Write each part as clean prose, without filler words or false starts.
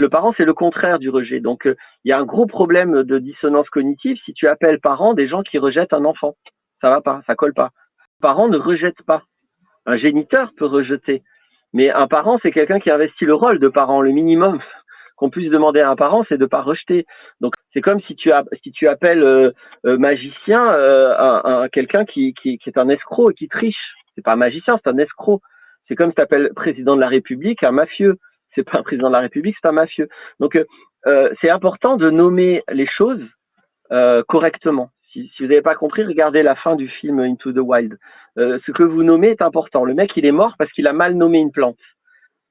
Le parent, c'est le contraire du rejet. Donc, il y a un gros problème de dissonance cognitive si tu appelles parents des gens qui rejettent un enfant. Ça va pas, ça colle pas. Un parent ne rejette pas. Un géniteur peut rejeter. Mais un parent, c'est quelqu'un qui investit le rôle de parent. Le minimum qu'on puisse demander à un parent, c'est de pas rejeter. Donc, c'est comme si tu appelles magicien quelqu'un qui est un escroc et qui triche. C'est pas un magicien, c'est un escroc. C'est comme si tu appelles président de la République un mafieux. C'est pas un président de la République, c'est un mafieux. Donc, c'est important de nommer les choses correctement. Si vous n'avez pas compris, regardez la fin du film Into the Wild. Ce que vous nommez est important. Le mec, il est mort parce qu'il a mal nommé une plante.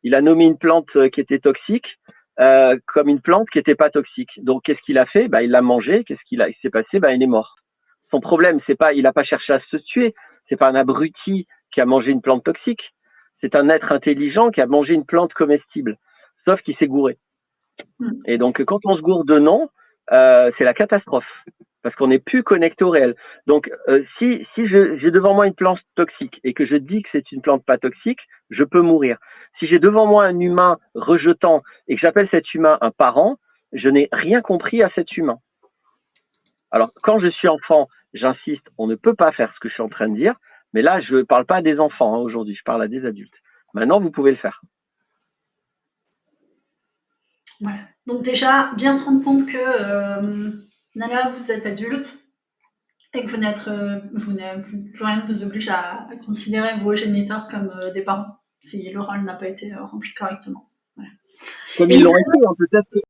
Il a nommé une plante qui était toxique comme une plante qui n'était pas toxique. Donc, qu'est-ce qu'il a fait? Il l'a mangé. Qu'est-ce qu'il s'est passé? Il est mort. Son problème, c'est pas, il n'a pas cherché à se tuer. C'est pas un abruti qui a mangé une plante toxique. C'est un être intelligent qui a mangé une plante comestible. Sauf qu'il s'est gouré. Et donc, quand on se gourde de nom, c'est la catastrophe. Parce qu'on n'est plus connecté au réel. Donc, si j'ai devant moi une plante toxique et que je dis que c'est une plante pas toxique, je peux mourir. Si j'ai devant moi un humain rejetant et que j'appelle cet humain un parent, je n'ai rien compris à cet humain. Alors, quand je suis enfant, j'insiste, on ne peut pas faire ce que je suis en train de dire, mais là, je ne parle pas des enfants aujourd'hui, je parle à des adultes. Maintenant, vous pouvez le faire. Voilà. Donc déjà, bien se rendre compte que Nala, vous êtes adulte et que vous n'avez plus rien ne vous oblige à considérer vos géniteurs comme des parents si le rôle n'a pas été rempli correctement. Voilà. Comme Et ils l'ont été, hein, peut-être